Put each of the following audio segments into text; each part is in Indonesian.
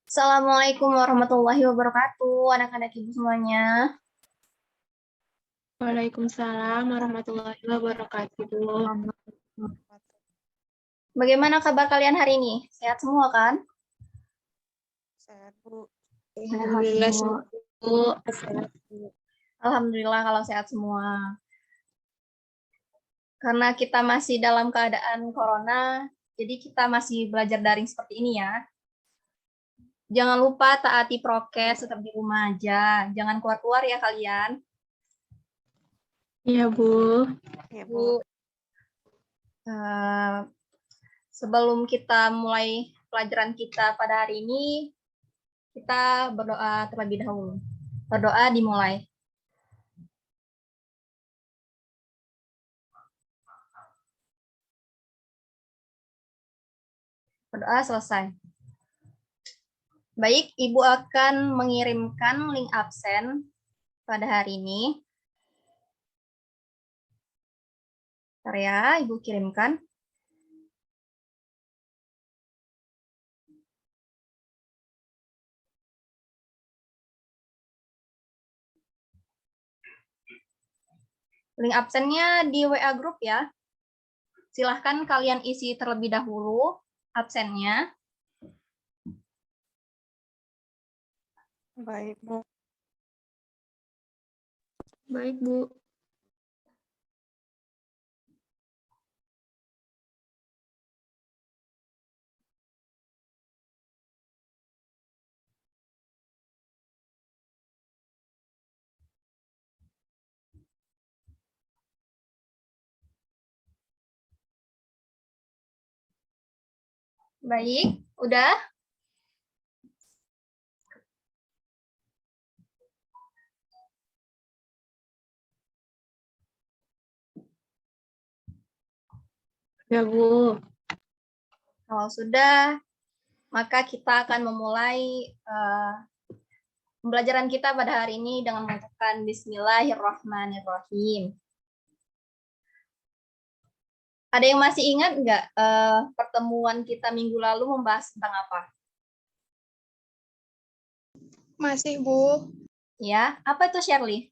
Assalamualaikum warahmatullahi wabarakatuh, anak-anak ibu semuanya. Waalaikumsalam warahmatullahi wabarakatuh. Bagaimana kabar kalian hari ini? Sehat semua kan? Sehat, Bu. Sehat, Alhamdulillah Bu. semua Bu. Alhamdulillah kalau sehat semua. Karena kita masih dalam keadaan corona, jadi kita masih belajar daring seperti ini ya. Jangan lupa taati prokes, tetap di rumah aja. Jangan keluar-keluar ya kalian. Iya, Bu. Ya, Bu, Bu. sebelum kita mulai pelajaran kita pada hari ini, kita berdoa terlebih dahulu. Berdoa dimulai. Berdoa selesai. Baik, Ibu akan mengirimkan link absen pada hari ini. Bentar ya, Ibu kirimkan. Link absennya di WA Group ya. Silahkan kalian isi terlebih dahulu absennya. Baik, Bu. Baik, Bu. Baik, udah? Ya, Bu. Kalau sudah, maka kita akan memulai pembelajaran kita pada hari ini dengan mengucapkan Bismillahirrahmanirrahim. Ada yang masih ingat nggak pertemuan kita minggu lalu membahas tentang apa? Masih, Bu. Ya, apa itu Shirley?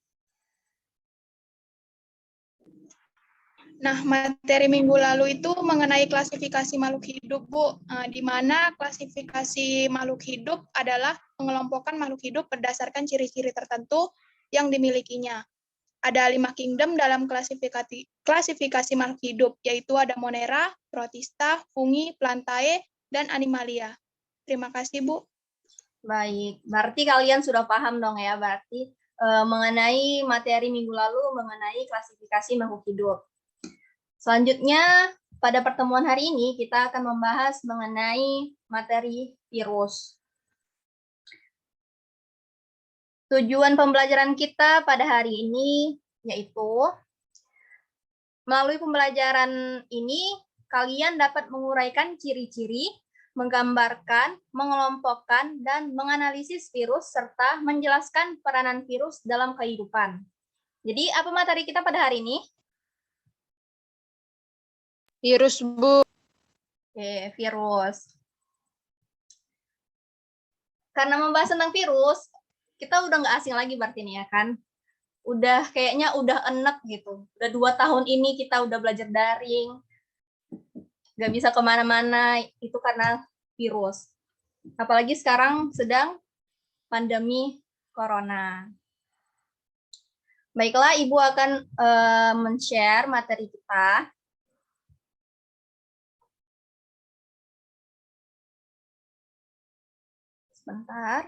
Nah, materi minggu lalu itu mengenai klasifikasi makhluk hidup, Bu. Di mana klasifikasi makhluk hidup adalah pengelompokan makhluk hidup berdasarkan ciri-ciri tertentu yang dimilikinya. Ada 5 kingdom dalam klasifikasi makhluk hidup, yaitu ada Monera, Protista, Fungi, Plantae, dan Animalia. Terima kasih, Bu. Baik, berarti kalian sudah paham dong ya, berarti mengenai materi minggu lalu mengenai klasifikasi makhluk hidup. Selanjutnya, pada pertemuan hari ini kita akan membahas mengenai materi virus. Tujuan pembelajaran kita pada hari ini yaitu melalui pembelajaran ini kalian dapat menguraikan ciri-ciri, menggambarkan, mengelompokkan, dan menganalisis virus, serta menjelaskan peranan virus dalam kehidupan. Jadi, apa materi kita pada hari ini? Virus, Bu. Oke, virus. Karena membahas tentang virus, kita udah nggak asing lagi berarti ini ya kan? Kayaknya udah enek gitu. Udah 2 tahun ini kita udah belajar daring, nggak bisa kemana-mana, itu karena virus. Apalagi sekarang sedang pandemi corona. Baiklah, Ibu akan men-share materi kita. Sebentar.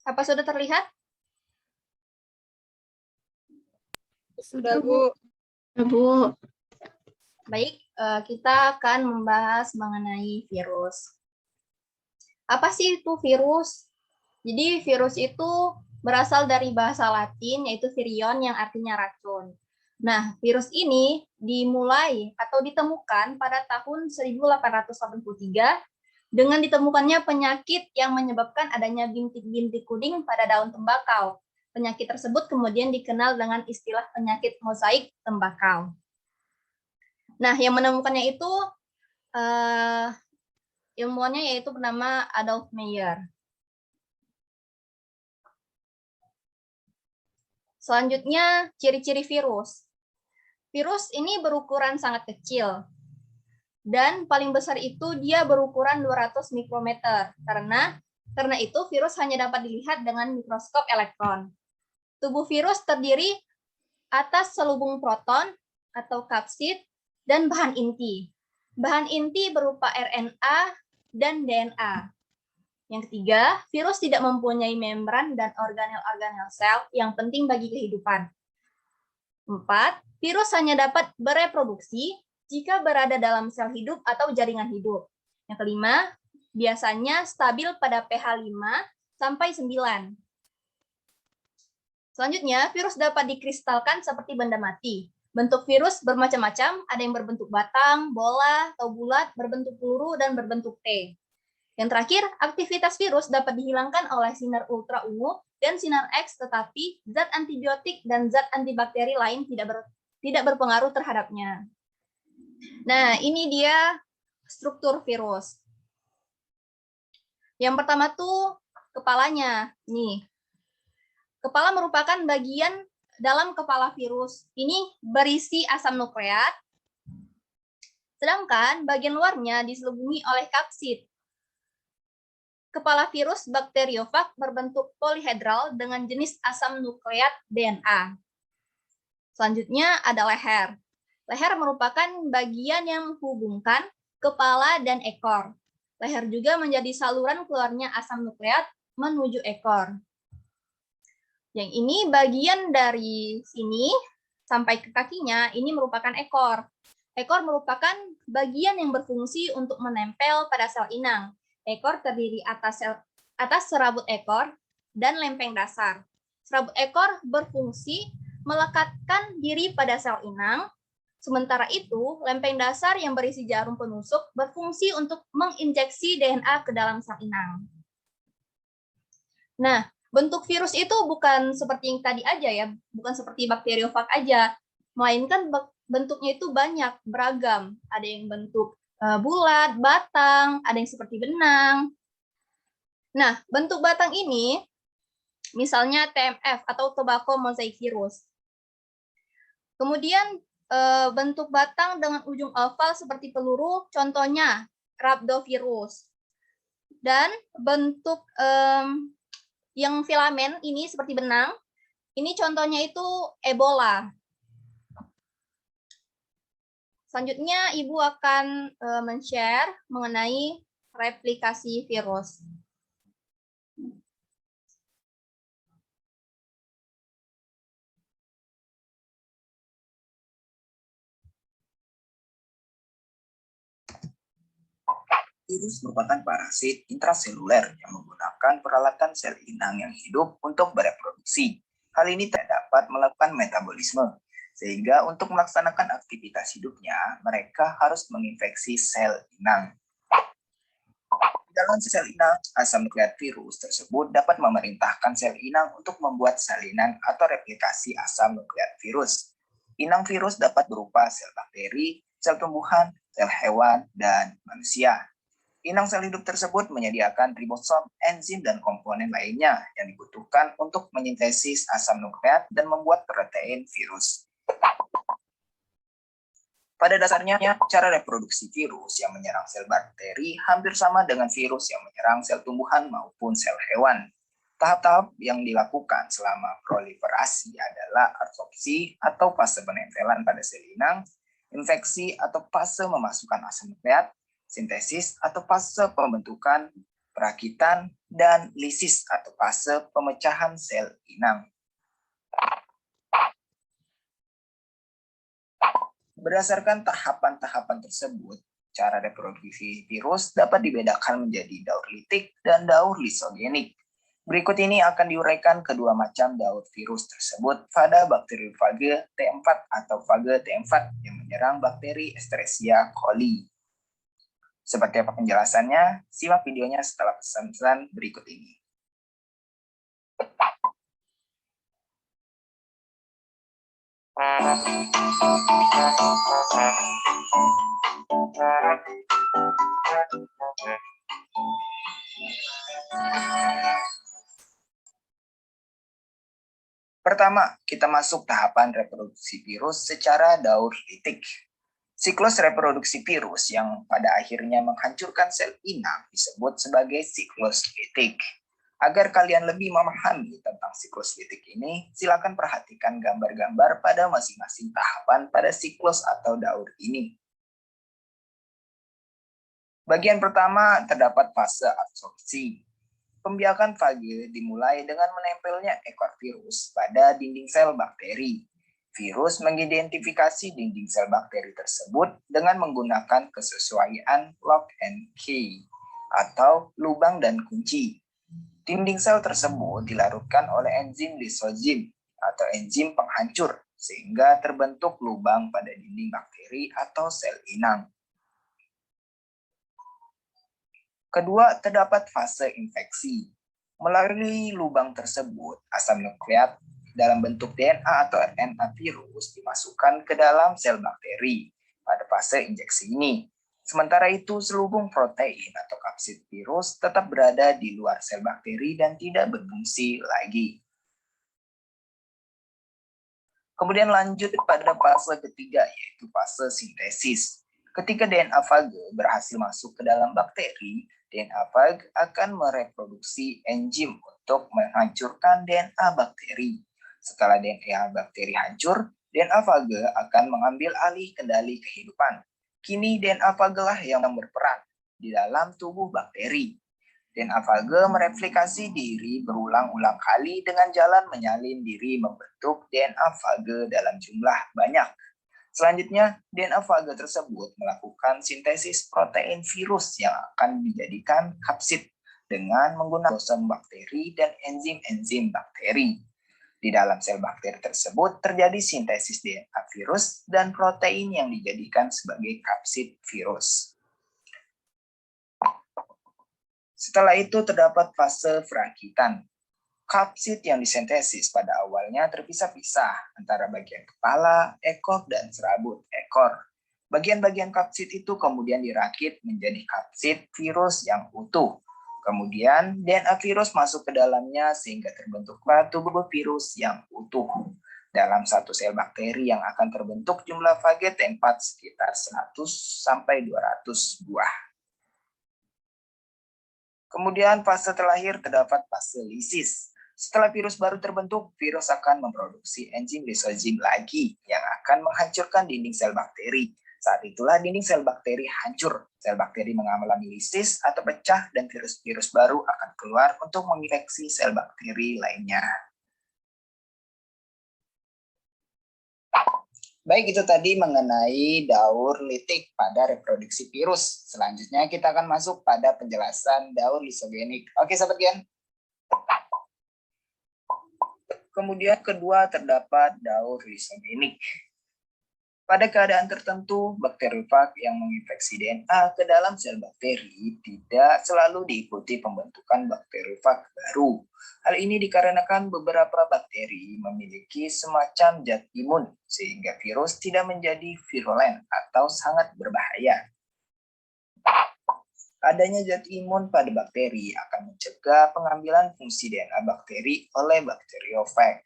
Apa sudah terlihat? Sudah, Bu. Ya, Bu. Baik, kita akan membahas mengenai virus. Apa sih itu virus? Jadi virus itu berasal dari bahasa Latin yaitu virion yang artinya racun. Nah, virus ini dimulai atau ditemukan pada tahun 1883 dengan ditemukannya penyakit yang menyebabkan adanya bintik-bintik kuning pada daun tembakau. Penyakit tersebut kemudian dikenal dengan istilah penyakit mozaik tembakau. Nah, yang menemukannya itu ilmuwannya yaitu bernama Adolf Meyer. Selanjutnya, ciri-ciri virus. Virus ini berukuran sangat kecil. Dan paling besar itu dia berukuran 200 mikrometer. Karena itu virus hanya dapat dilihat dengan mikroskop elektron. Tubuh virus terdiri atas selubung proton atau kapsid dan bahan inti. Bahan inti berupa RNA dan DNA. Yang ketiga, virus tidak mempunyai membran dan organel-organel sel yang penting bagi kehidupan. 4. Virus hanya dapat bereproduksi jika berada dalam sel hidup atau jaringan hidup. Yang kelima, biasanya stabil pada pH 5 sampai 9. Selanjutnya, virus dapat dikristalkan seperti benda mati. Bentuk virus bermacam-macam, ada yang berbentuk batang, bola, atau bulat, berbentuk peluru, dan berbentuk T. Yang terakhir, aktivitas virus dapat dihilangkan oleh sinar ultra ungu dan sinar X, tetapi zat antibiotik dan zat antibakteri lain tidak berpengaruh terhadapnya. Nah, ini dia struktur virus. Yang pertama tuh kepalanya. Nih, kepala merupakan bagian dalam kepala virus. Ini berisi asam nukleat, sedangkan bagian luarnya diselubungi oleh kapsid. Kepala virus bakteriofag berbentuk polihedral dengan jenis asam nukleat DNA. Selanjutnya ada leher. Leher merupakan bagian yang menghubungkan kepala dan ekor. Leher juga menjadi saluran keluarnya asam nukleat menuju ekor. Yang ini bagian dari sini sampai ke kakinya, ini merupakan ekor. Ekor merupakan bagian yang berfungsi untuk menempel pada sel inang. Ekor terdiri atas serabut ekor dan lempeng dasar. Serabut ekor berfungsi melekatkan diri pada sel inang, sementara itu lempeng dasar yang berisi jarum penusuk berfungsi untuk menginjeksi DNA ke dalam sel inang. Nah, bentuk virus itu bukan seperti yang tadi aja ya, bukan seperti bakteriofag aja, melainkan bentuknya itu banyak, beragam. Ada yang bentuk bulat, batang, ada yang seperti benang. Nah, bentuk batang ini, misalnya TMF atau tobacco mosaic virus. Kemudian bentuk batang dengan ujung oval seperti peluru, contohnya rhabdovirus. Dan bentuk yang filamen ini seperti benang, ini contohnya itu Ebola. Selanjutnya, Ibu akan men-share mengenai replikasi virus. Virus merupakan parasit intraseluler yang menggunakan peralatan sel inang yang hidup untuk bereproduksi. Hal ini tidak dapat melakukan metabolisme, sehingga untuk melaksanakan aktivitas hidupnya, mereka harus menginfeksi sel inang. Di dalam sel inang, asam nukleat virus tersebut dapat memerintahkan sel inang untuk membuat salinan atau replikasi asam nukleat virus. Inang virus dapat berupa sel bakteri, sel tumbuhan, sel hewan, dan manusia. Inang sel hidup tersebut menyediakan ribosom, enzim, dan komponen lainnya yang dibutuhkan untuk menyintesis asam nukleat dan membuat protein virus. Pada dasarnya, cara reproduksi virus yang menyerang sel bakteri hampir sama dengan virus yang menyerang sel tumbuhan maupun sel hewan. Tahap-tahap yang dilakukan selama proliferasi adalah adsorpsi atau fase penempelan pada sel inang, infeksi atau fase memasukkan asam nukleat, sintesis atau fase pembentukan, perakitan, dan lisis atau fase pemecahan sel inang. Berdasarkan tahapan-tahapan tersebut, cara reproduksi virus dapat dibedakan menjadi daur litik dan daur lisogenik. Berikut ini akan diuraikan kedua macam daur virus tersebut pada bakteriofage T4 atau fage T4 yang menyerang bakteri Escherichia coli. Seperti apa penjelasannya? Simak videonya setelah pesan-pesan berikut ini. Pertama, kita masuk tahapan reproduksi virus secara daur litik. Siklus reproduksi virus yang pada akhirnya menghancurkan sel inang disebut sebagai siklus litik. Agar kalian lebih memahami tentang siklus litik ini, silakan perhatikan gambar-gambar pada masing-masing tahapan pada siklus atau daur ini. Bagian pertama terdapat fase absorpsi. Pembiakan fage dimulai dengan menempelnya ekor virus pada dinding sel bakteri. Virus mengidentifikasi dinding sel bakteri tersebut dengan menggunakan kesesuaian lock and key atau lubang dan kunci. Dinding sel tersebut dilarutkan oleh enzim lisozim atau enzim penghancur sehingga terbentuk lubang pada dinding bakteri atau sel inang. Kedua, terdapat fase infeksi. Melalui lubang tersebut, asam nukleat dalam bentuk DNA atau RNA virus dimasukkan ke dalam sel bakteri pada fase injeksi ini. Sementara itu, selubung protein atau kapsid virus tetap berada di luar sel bakteri dan tidak berfungsi lagi. Kemudian lanjut pada fase ketiga, yaitu fase sintesis. Ketika DNA fage berhasil masuk ke dalam bakteri, DNA fage akan mereproduksi enzim untuk menghancurkan DNA bakteri. Setelah DNA bakteri hancur, DNA fage akan mengambil alih kendali kehidupan. Kini DNA fage lah yang berperan di dalam tubuh bakteri. DNA fage mereplikasi diri berulang-ulang kali dengan jalan menyalin diri membentuk DNA fage dalam jumlah banyak. Selanjutnya, DNA fage tersebut melakukan sintesis protein virus yang akan dijadikan kapsid dengan menggunakan bosom bakteri dan enzim-enzim bakteri. Di dalam sel bakteri tersebut terjadi sintesis DNA virus dan protein yang dijadikan sebagai kapsid virus. Setelah itu terdapat fase perakitan. Kapsid yang disintesis pada awalnya terpisah-pisah antara bagian kepala, ekor, dan serabut ekor. Bagian-bagian kapsid itu kemudian dirakit menjadi kapsid virus yang utuh. Kemudian DNA virus masuk ke dalamnya sehingga terbentuklah tubuh virus yang utuh. Dalam satu sel bakteri yang akan terbentuk jumlah fage T4 sekitar 100-200 buah. Kemudian fase terakhir terdapat fase lisis. Setelah virus baru terbentuk, virus akan memproduksi enzim lisozim lagi yang akan menghancurkan dinding sel bakteri. Saat itulah dinding sel bakteri hancur. Sel bakteri mengalami lisis atau pecah dan virus-virus baru akan keluar untuk menginfeksi sel bakteri lainnya. Baik, itu tadi mengenai daur litik pada reproduksi virus. Selanjutnya kita akan masuk pada penjelasan daur lisogenik. Oke, sahabat Gen. Kemudian kedua terdapat daur lisogenik. Pada keadaan tertentu, bakteriofag yang menginfeksi DNA ke dalam sel bakteri tidak selalu diikuti pembentukan bakteriofag baru. Hal ini dikarenakan beberapa bakteri memiliki semacam zat imun, sehingga virus tidak menjadi virulen atau sangat berbahaya. Adanya zat imun pada bakteri akan mencegah pengambilan fungsi DNA bakteri oleh bakteriofag.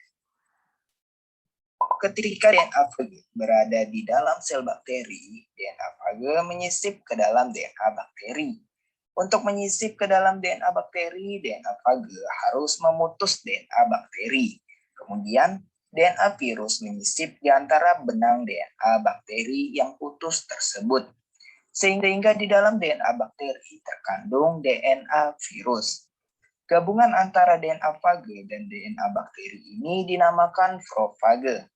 Ketika DNA fage berada di dalam sel bakteri, DNA fage menyisip ke dalam DNA bakteri. Untuk menyisip ke dalam DNA bakteri, DNA fage harus memutus DNA bakteri. Kemudian, DNA virus menyisip di antara benang DNA bakteri yang putus tersebut. Sehingga di dalam DNA bakteri terkandung DNA virus. Gabungan antara DNA fage dan DNA bakteri ini dinamakan profage.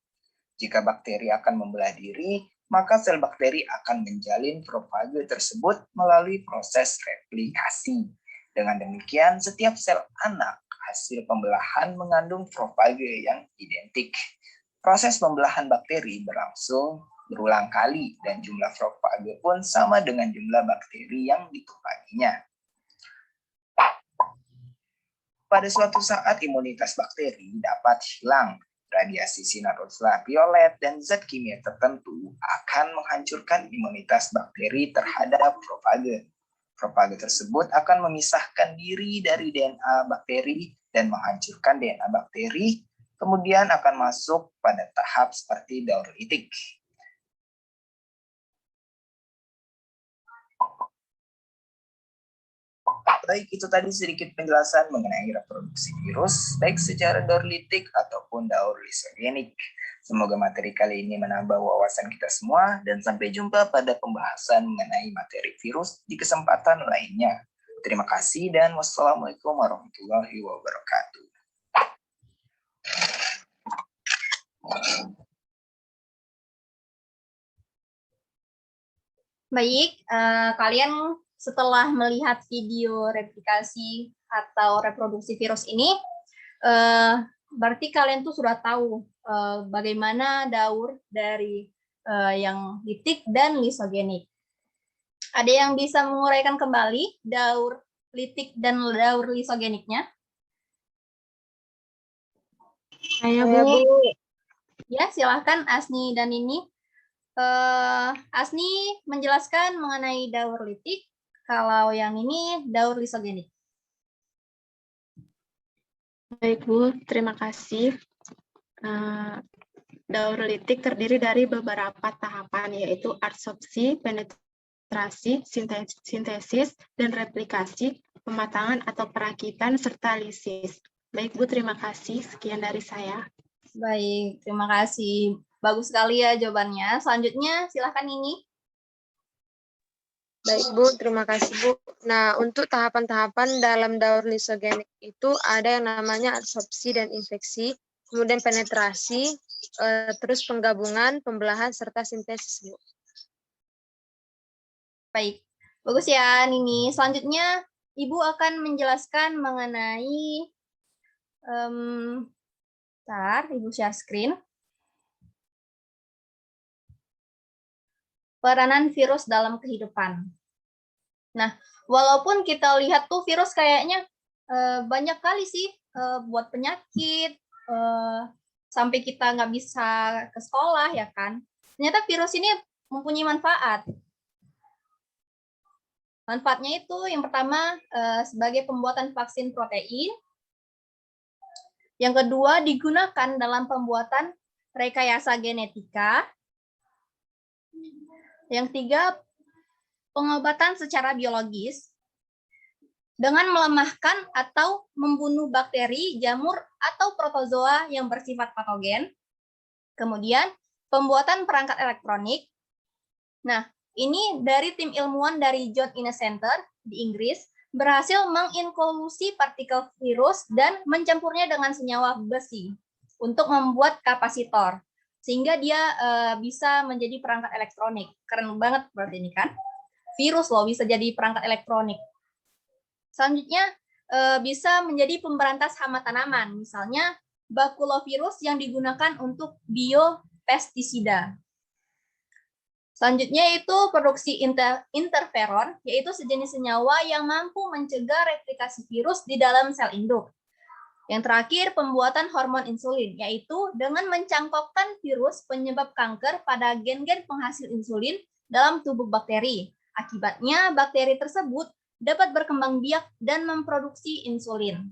Jika bakteri akan membelah diri, maka sel bakteri akan menjalin profage tersebut melalui proses replikasi. Dengan demikian, setiap sel anak hasil pembelahan mengandung profage yang identik. Proses pembelahan bakteri berlangsung berulang kali dan jumlah profage pun sama dengan jumlah bakteri yang ditumpanginya. Pada suatu saat imunitas bakteri dapat hilang. Radiasi sinar ultraviolet dan zat kimia tertentu akan menghancurkan imunitas bakteri terhadap profage. Profage tersebut akan memisahkan diri dari DNA bakteri dan menghancurkan DNA bakteri, kemudian akan masuk pada tahap seperti daur litik. Baik, itu tadi sedikit penjelasan mengenai reproduksi virus, baik secara daur litik ataupun daur lisogenik. Semoga materi kali ini menambah wawasan kita semua, dan sampai jumpa pada pembahasan mengenai materi virus di kesempatan lainnya. Terima kasih dan wassalamualaikum warahmatullahi wabarakatuh. Baik, kalian setelah melihat video replikasi atau reproduksi virus ini, berarti kalian tuh sudah tahu bagaimana daur dari yang litik dan lisogenik. Ada yang bisa menguraikan kembali daur litik dan daur lisogeniknya? Saya, Bu. Ya, silahkan Asni dan Nini. Asni menjelaskan mengenai daur litik, kalau yang ini daur lisogenik. Baik, Bu. Terima kasih. Daur litik terdiri dari beberapa tahapan, yaitu adsorpsi, penetrasi, sintesis, dan replikasi, pematangan atau perakitan, serta lisis. Baik, Bu. Terima kasih. Sekian dari saya. Baik, terima kasih. Bagus sekali ya jawabannya. Selanjutnya, silahkan Nini. Baik, Bu. Terima kasih, Bu. Nah, untuk tahapan-tahapan dalam daur lisogenik itu ada yang namanya adsorpsi dan infeksi, kemudian penetrasi, terus penggabungan, pembelahan, serta sintesis, Bu. Baik, bagus ya Nini. Selanjutnya, Ibu akan menjelaskan mengenai, bentar, Ibu share screen. Peranan virus dalam kehidupan. Nah, walaupun kita lihat tuh virus kayaknya banyak kali sih buat penyakit, sampai kita nggak bisa ke sekolah ya kan. Ternyata virus ini mempunyai manfaat. Manfaatnya itu yang pertama sebagai pembuatan vaksin protein. Yang kedua digunakan dalam pembuatan rekayasa genetika. Yang tiga, pengobatan secara biologis dengan melemahkan atau membunuh bakteri, jamur, atau protozoa yang bersifat patogen. Kemudian, pembuatan perangkat elektronik. Nah, ini dari tim ilmuwan dari John Innes Center di Inggris, berhasil menginkolusi partikel virus dan mencampurnya dengan senyawa besi untuk membuat kapasitor. Sehingga dia bisa menjadi perangkat elektronik. Keren banget berarti ini kan. Virus loh bisa jadi perangkat elektronik. Selanjutnya bisa menjadi pemberantas hama tanaman. Misalnya bakulovirus yang digunakan untuk biopestisida. Selanjutnya itu produksi interferon, yaitu sejenis senyawa yang mampu mencegah replikasi virus di dalam sel induk. Yang terakhir, pembuatan hormon insulin, yaitu dengan mencangkokkan virus penyebab kanker pada gen-gen penghasil insulin dalam tubuh bakteri. Akibatnya, bakteri tersebut dapat berkembang biak dan memproduksi insulin.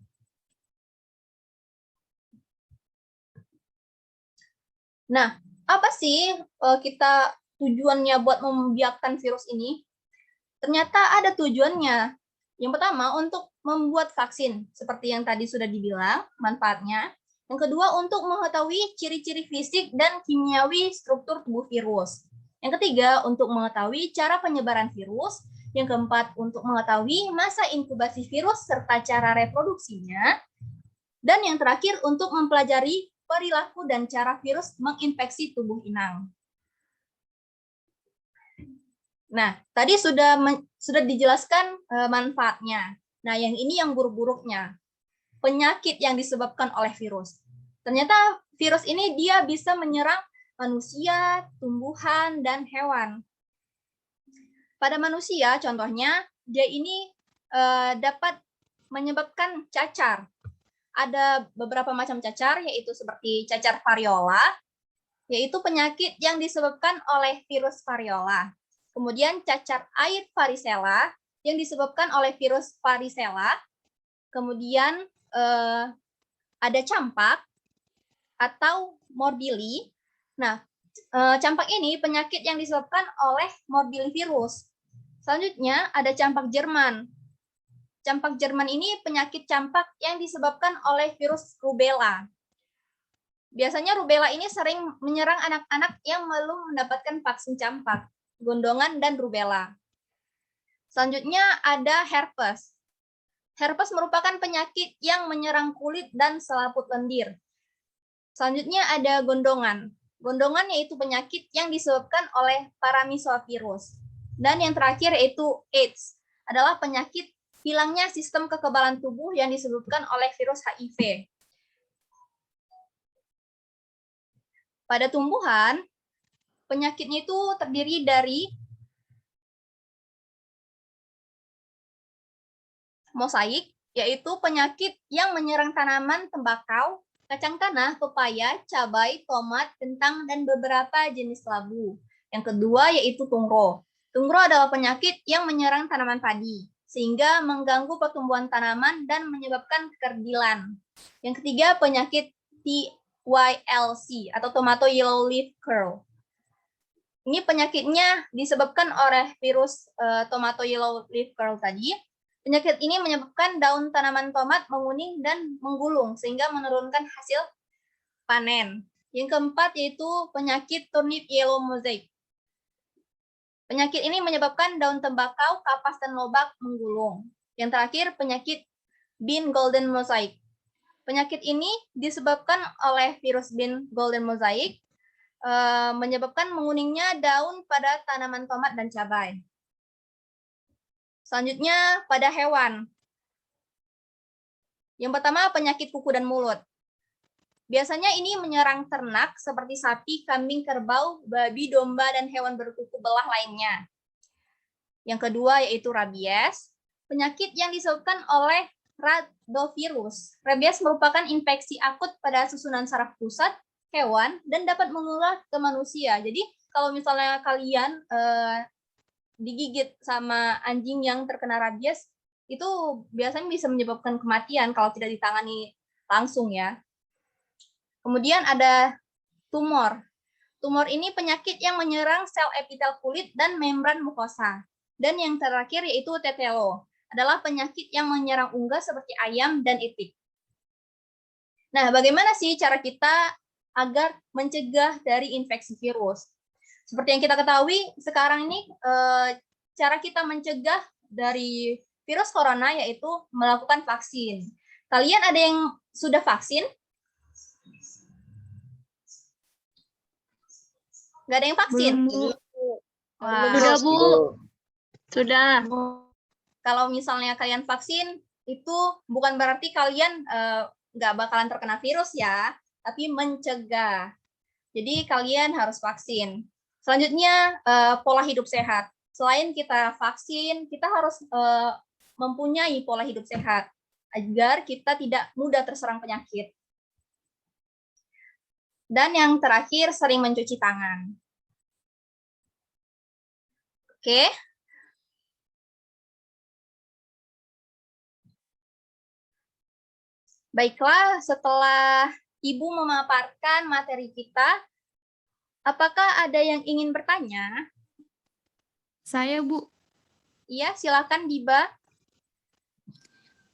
Nah, apa sih kita tujuannya buat membiakkan virus ini? Ternyata ada tujuannya. Yang pertama, untuk membuat vaksin, seperti yang tadi sudah dibilang, manfaatnya. Yang kedua, untuk mengetahui ciri-ciri fisik dan kimiawi struktur tubuh virus. Yang ketiga, untuk mengetahui cara penyebaran virus. Yang keempat, untuk mengetahui masa inkubasi virus serta cara reproduksinya. Dan yang terakhir, untuk mempelajari perilaku dan cara virus menginfeksi tubuh inang. Nah, tadi sudah dijelaskan manfaatnya. Nah, yang ini yang buruk-buruknya. Penyakit yang disebabkan oleh virus. Ternyata virus ini dia bisa menyerang manusia, tumbuhan, dan hewan. Pada manusia, contohnya, dia ini dapat menyebabkan cacar. Ada beberapa macam cacar, yaitu seperti cacar variola, yaitu penyakit yang disebabkan oleh virus variola. Kemudian cacar air varicella, yang disebabkan oleh virus varicella. Kemudian ada campak atau morbili. Nah, campak ini penyakit yang disebabkan oleh morbillivirus. Selanjutnya ada campak Jerman. Campak Jerman ini penyakit campak yang disebabkan oleh virus rubella. Biasanya rubella ini sering menyerang anak-anak yang belum mendapatkan vaksin campak, gondongan, dan rubella. Selanjutnya ada herpes. Herpes merupakan penyakit yang menyerang kulit dan selaput lendir. Selanjutnya ada gondongan. Gondongan yaitu penyakit yang disebabkan oleh paramisovirus. Dan yang terakhir yaitu AIDS, adalah penyakit hilangnya sistem kekebalan tubuh yang disebabkan oleh virus HIV. Pada tumbuhan, penyakitnya itu terdiri dari mosaik, yaitu penyakit yang menyerang tanaman tembakau, kacang tanah, pepaya, cabai, tomat, kentang, dan beberapa jenis labu. Yang kedua yaitu tungro. Tungro adalah penyakit yang menyerang tanaman padi, sehingga mengganggu pertumbuhan tanaman dan menyebabkan kekerdilan. Yang ketiga penyakit TYLC atau tomato yellow leaf curl. Ini penyakitnya disebabkan oleh virus tomato yellow leaf curl tadi. Penyakit ini menyebabkan daun tanaman tomat menguning dan menggulung sehingga menurunkan hasil panen. Yang keempat yaitu penyakit turnip yellow mosaic. Penyakit ini menyebabkan daun tembakau, kapas, dan lobak menggulung. Yang terakhir penyakit bean golden mosaic. Penyakit ini disebabkan oleh virus bean golden mosaic, menyebabkan menguningnya daun pada tanaman tomat dan cabai. Selanjutnya pada hewan. Yang pertama penyakit kuku dan mulut. Biasanya ini menyerang ternak seperti sapi, kambing, kerbau, babi, domba, dan hewan berkuku belah lainnya. Yang kedua yaitu rabies, penyakit yang disebabkan oleh rhabdovirus. Rabies merupakan infeksi akut pada susunan saraf pusat hewan dan dapat menular ke manusia. Jadi kalau misalnya kalian digigit sama anjing yang terkena rabies, itu biasanya bisa menyebabkan kematian kalau tidak ditangani langsung ya. Kemudian ada tumor. Tumor ini penyakit yang menyerang sel epitel kulit dan membran mukosa. Dan yang terakhir yaitu tetelo, adalah penyakit yang menyerang unggas seperti ayam dan itik. Nah, bagaimana sih cara kita agar mencegah dari infeksi virus? Seperti yang kita ketahui, sekarang ini cara kita mencegah dari virus corona yaitu melakukan vaksin. Kalian ada yang sudah vaksin? Nggak ada yang vaksin? Belum, Bu. Wah. Sudah, Bu. Sudah. Kalau misalnya kalian vaksin, itu bukan berarti kalian nggak bakalan terkena virus ya, tapi mencegah. Jadi kalian harus vaksin. Selanjutnya, pola hidup sehat. Selain kita vaksin, kita harus mempunyai pola hidup sehat agar kita tidak mudah terserang penyakit. Dan yang terakhir, sering mencuci tangan. Oke. Baiklah, setelah Ibu memaparkan materi kita, apakah ada yang ingin bertanya? Saya, Bu. Iya, silakan Diba.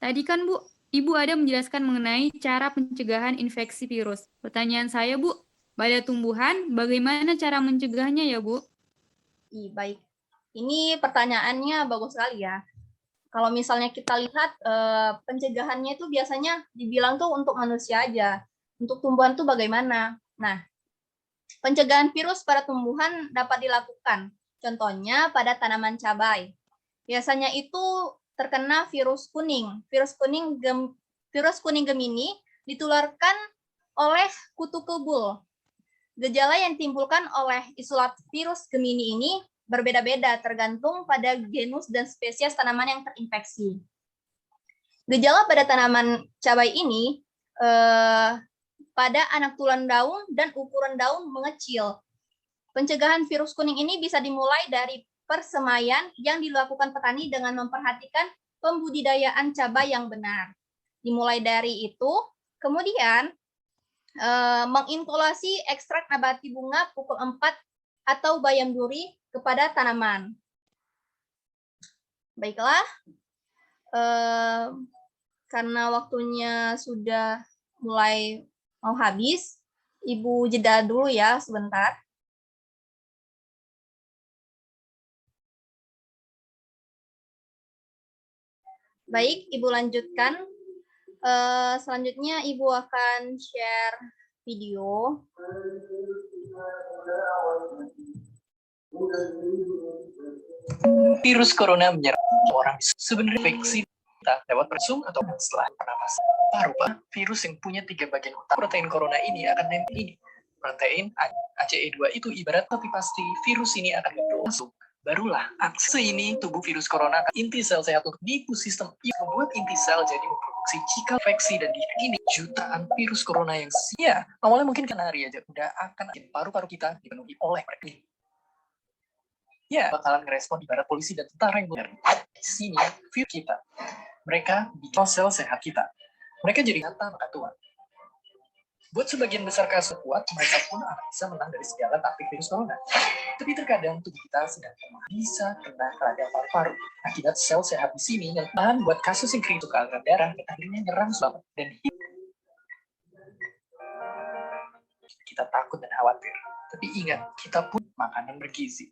Tadi kan, Bu, Ibu ada menjelaskan mengenai cara pencegahan infeksi virus. Pertanyaan saya, Bu, pada tumbuhan, bagaimana cara mencegahnya ya, Bu? Baik. Ini pertanyaannya bagus sekali ya. Kalau misalnya kita lihat pencegahannya itu biasanya dibilang tuh untuk manusia aja. Untuk tumbuhan tuh bagaimana? Nah, pencegahan virus pada tumbuhan dapat dilakukan. Contohnya pada tanaman cabai. Biasanya itu terkena virus kuning. Virus kuning Gemini ditularkan oleh kutu kebul. Gejala yang ditimbulkan oleh isolat virus Gemini ini berbeda-beda tergantung pada genus dan spesies tanaman yang terinfeksi. Gejala pada tanaman cabai ini pada anak tulang daun dan ukuran daun mengecil. Pencegahan virus kuning ini bisa dimulai dari persemaian yang dilakukan petani dengan memperhatikan pembudidayaan cabai yang benar. Dimulai dari itu, kemudian menginkulasi ekstrak nabati bunga pukul 4 atau bayam duri kepada tanaman. Baiklah, karena waktunya sudah mulai mau habis, Ibu jeda dulu ya sebentar. Baik, Ibu lanjutkan. Selanjutnya Ibu akan share video. Virus corona menyerang orang sebenarnya infeksi kita lewat bersum atau setelah pernapasan paru-paru. Virus yang punya 3 bagian utama. Protein corona ini akan nempel ini. Protein ACE2 itu ibarat tapi pasti virus ini akan masuk. Barulah aksi ini tubuh virus corona inti sel sehat untuk nipu sistem membuat inti sel jadi memproduksi jika infeksi dan di ini jutaan virus corona yang awalnya mungkin kena hari aja udah akan paru-paru kita dipenuhi oleh mereka. Bakalan ngerespon ibarat polisi dan tentara yang benar. Di sini virus kita, mereka bikin sel sehat kita. Mereka jadi nyata maka Tuhan. Buat sebagian besar kasus kuat, mereka pun akan bisa menang dari segala taktik virus corona. Tapi terkadang tubuh kita sedang bisa kena radang paru-paru. Akibat sel sehat di sini yang tahan buat kasus yang kritis ke aliran darah, akhirnya nyerang banget dan kita takut dan khawatir. Tapi ingat, kita pun makanan bergizi.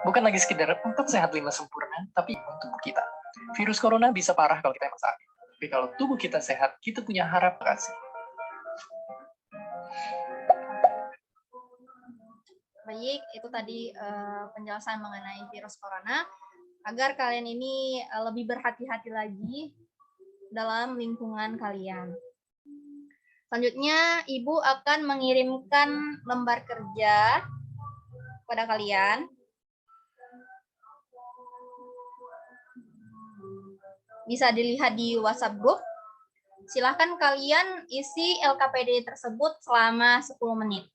Bukan lagi sekedar untuk sehat 5 sempurna, tapi untuk tubuh kita. Virus corona bisa parah kalau kita emang sakit. Tapi kalau tubuh kita sehat, kita punya harapan sih. Baik, itu tadi penjelasan mengenai virus corona. Agar kalian ini lebih berhati-hati lagi dalam lingkungan kalian. Selanjutnya, Ibu akan mengirimkan lembar kerja kepada kalian. Bisa dilihat di WhatsApp group. Silahkan kalian isi LKPD tersebut selama 10 menit.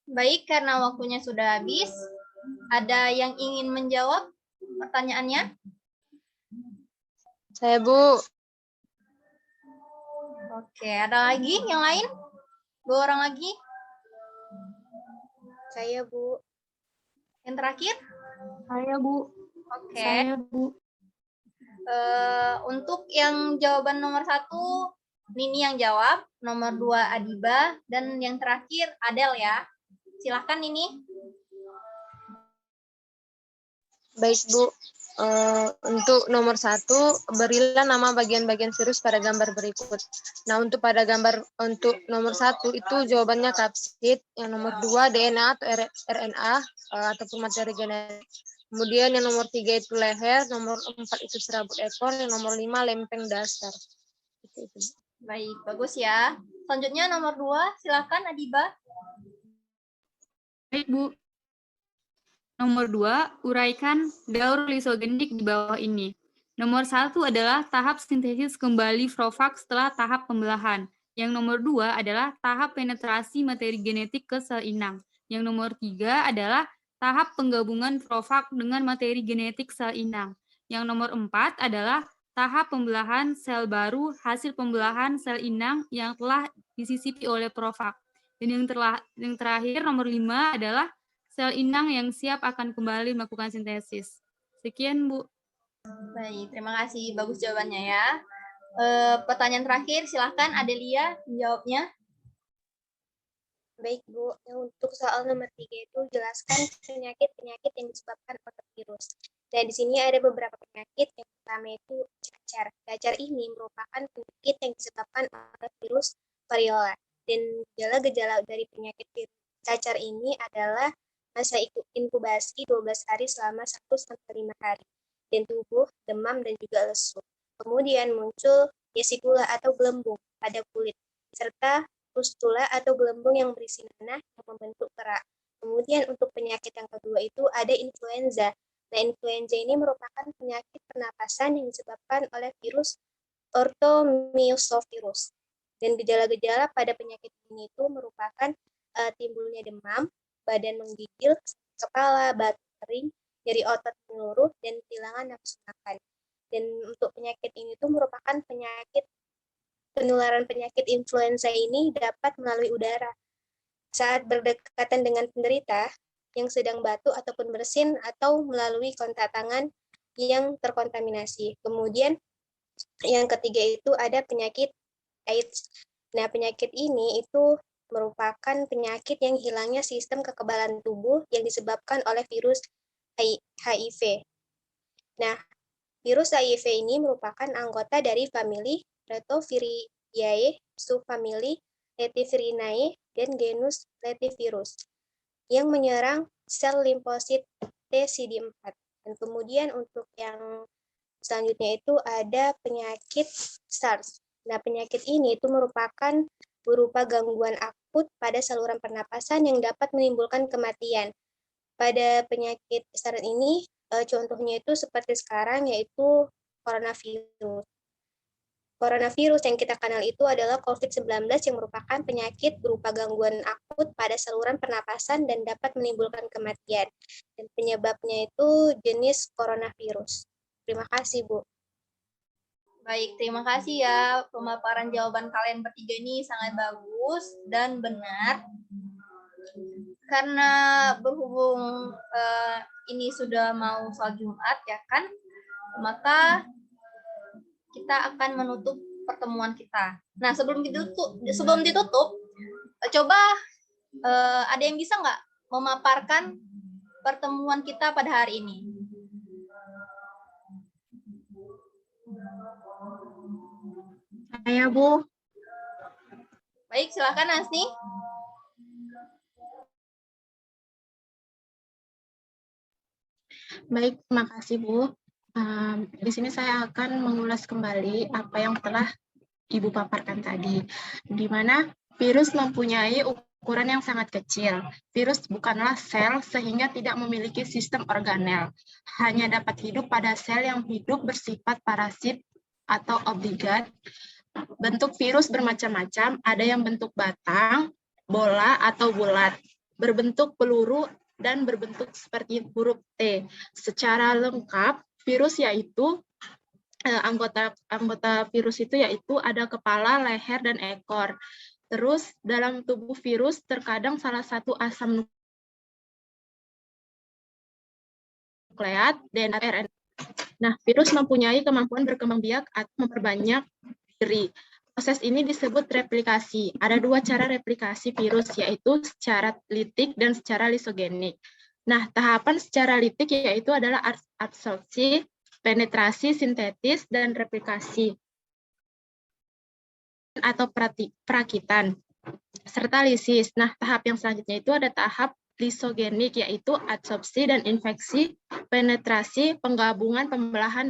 Baik, karena waktunya sudah habis, ada yang ingin menjawab pertanyaannya? Saya, Bu. Oke, ada lagi yang lain? 2 orang lagi? Saya, Bu. Yang terakhir? Saya, Bu. Oke. Saya, Bu. Untuk yang jawaban nomor 1, Nini yang jawab, nomor 2 Adiba, dan yang terakhir Adel ya. Silahkan Nini. Baik, Bu. Untuk nomor 1, berilah nama bagian-bagian virus pada gambar berikut. Nah, untuk nomor 1 itu jawabannya kapsid, yang nomor 2 DNA atau RNA ataupun materi genetik. Kemudian yang nomor 3 itu leher, nomor 4 itu serabut ekor, yang nomor 5 lempeng dasar. Itu. Baik, bagus ya. Selanjutnya nomor 2, silakan Adiba. Baik, Bu. Nomor 2, uraikan daur lisogenik di bawah ini. Nomor 1 adalah tahap sintesis kembali profag setelah tahap pembelahan. Yang nomor 2 adalah tahap penetrasi materi genetik ke sel inang. Yang nomor 3 adalah tahap penggabungan profag dengan materi genetik sel inang. Yang nomor 4 adalah tahap pembelahan sel baru hasil pembelahan sel inang yang telah disisipi oleh profag. Dan yang terakhir nomor 5 adalah sel inang yang siap akan kembali melakukan sintesis. Sekian, Bu. Baik, terima kasih. Bagus jawabannya ya. Pertanyaan terakhir, silahkan Adelia menjawabnya. Baik, Bu. Untuk soal nomor 3 itu jelaskan penyakit-penyakit yang disebabkan oleh virus. Dan di sini ada beberapa penyakit. Yang pertama itu cacar. Cacar ini merupakan penyakit yang disebabkan oleh virus variola. Dan gejala-gejala dari penyakit virus cacar ini adalah masa inkubasi 12 hari selama 1-5 hari. Dan tubuh, demam, dan juga lesu. Kemudian muncul vesikula atau gelembung pada kulit, serta pustula atau gelembung yang berisi nanah yang membentuk kerak. Kemudian untuk penyakit yang kedua itu ada influenza. Nah, influenza ini merupakan penyakit pernapasan yang disebabkan oleh virus orthomysovirus. Dan gejala-gejala pada penyakit ini itu merupakan timbulnya demam, badan menggigil, kepala, batuk kering, nyeri otot menyeluruh, dan kehilangan nafsu makan. Dan untuk penyakit ini itu merupakan penularan penyakit influenza ini dapat melalui udara saat berdekatan dengan penderita yang sedang batuk ataupun bersin atau melalui kontak tangan yang terkontaminasi. Kemudian yang ketiga itu ada penyakit AIDS. Nah, penyakit ini itu merupakan penyakit yang hilangnya sistem kekebalan tubuh yang disebabkan oleh virus HIV. Nah, virus HIV ini merupakan anggota dari famili Retoviridae, subfamili Lentivirinae, dan genus Lentivirus yang menyerang sel limfosit T CD4. Dan kemudian untuk yang selanjutnya itu ada penyakit SARS. Nah, penyakit ini itu merupakan berupa gangguan akut pada saluran pernapasan yang dapat menimbulkan kematian. Pada penyakit SARS ini, contohnya itu seperti sekarang yaitu coronavirus. Coronavirus yang kita kenal itu adalah COVID-19 yang merupakan penyakit berupa gangguan akut pada saluran pernapasan dan dapat menimbulkan kematian. Dan penyebabnya itu jenis coronavirus. Terima kasih, Bu. Baik, terima kasih ya. Pemaparan jawaban kalian bertiga ini sangat bagus dan benar. Karena berhubung ini sudah mau sholat Jumat ya kan, maka kita akan menutup pertemuan kita. Nah, sebelum ditutup, coba ada yang bisa nggak memaparkan pertemuan kita pada hari ini? Saya, Bu. Baik, silakan Asni. Baik, terima kasih, Bu. Di sini saya akan mengulas kembali apa yang telah Ibu paparkan tadi, di mana virus mempunyai ukuran yang sangat kecil. Virus bukanlah sel sehingga tidak memiliki sistem organel. Hanya dapat hidup pada sel yang hidup bersifat parasit atau obligat. Bentuk virus bermacam-macam, ada yang bentuk batang, bola, atau bulat. berbentuk peluru, dan berbentuk seperti huruf T. Secara lengkap, virus yaitu anggota virus itu yaitu ada kepala, leher, dan ekor. Terus dalam tubuh virus terkadang salah satu asam nukleat dan RNA. Nah, virus mempunyai kemampuan berkembang biak atau memperbanyak diri. Proses ini disebut replikasi. Ada dua cara replikasi virus, yaitu secara litik dan secara lisogenik. Nah, tahapan secara litik yaitu adalah absorpsi, penetrasi, sintetis, dan replikasi atau perakitan, serta lisis. Nah, tahap yang selanjutnya itu ada tahap lisogenik, yaitu adsorpsi dan infeksi, penetrasi, penggabungan, pembelahan,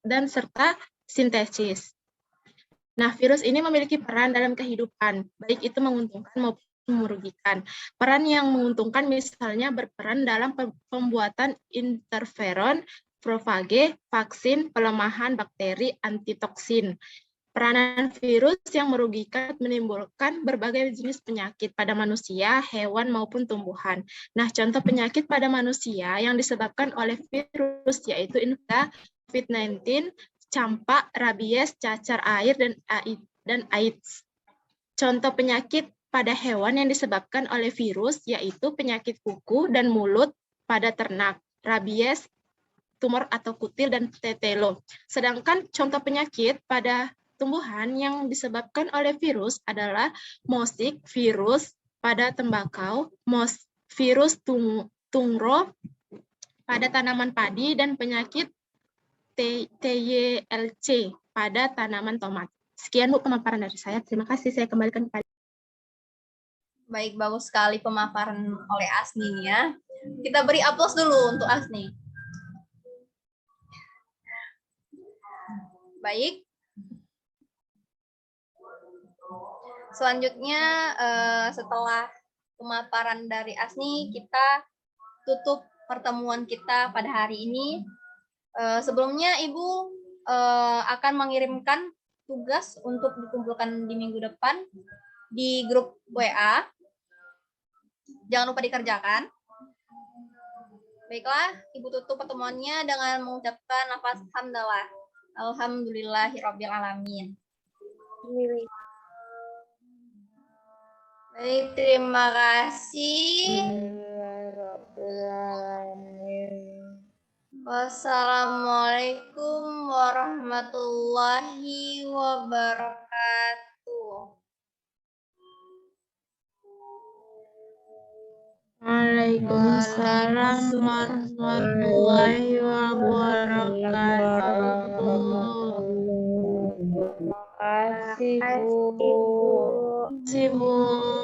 dan serta sintesis. Nah, virus ini memiliki peran dalam kehidupan, baik itu menguntungkan maupun merugikan. Peran yang menguntungkan misalnya berperan dalam pembuatan interferon, profage, vaksin, pelemahan bakteri, antitoksin. Peranan virus yang merugikan menimbulkan berbagai jenis penyakit pada manusia, hewan, maupun tumbuhan. Nah, contoh penyakit pada manusia yang disebabkan oleh virus yaitu influenza, COVID-19, campak, rabies, cacar air, dan AIDS. Contoh penyakit pada hewan yang disebabkan oleh virus yaitu penyakit kuku dan mulut pada ternak, rabies, tumor atau kutil, dan tetelo. Sedangkan contoh penyakit pada tumbuhan yang disebabkan oleh virus adalah mosik virus pada tembakau, virus tungro pada tanaman padi, dan penyakit TYLC pada tanaman tomat. Sekian Bu pemaparan dari saya. Terima kasih. Saya kembalikan kepada. Baik, bagus sekali pemaparan oleh Asni nih ya. Kita beri aplaus dulu untuk Asni. Baik. Selanjutnya setelah pemaparan dari Asni, kita tutup pertemuan kita pada hari ini. Sebelumnya Ibu akan mengirimkan tugas untuk dikumpulkan di minggu depan di grup WA. Jangan lupa dikerjakan. Baiklah, Ibu tutup pertemuannya dengan mengucapkan lafaz hamdalah. Alhamdulillahirabbil alamin. Baik, terima kasih. Wassalamualaikum warahmatullahi wabarakatuh. Waalaikumsalam warahmatullahi wabarakatuh. Terima kasih, Bu. Bu.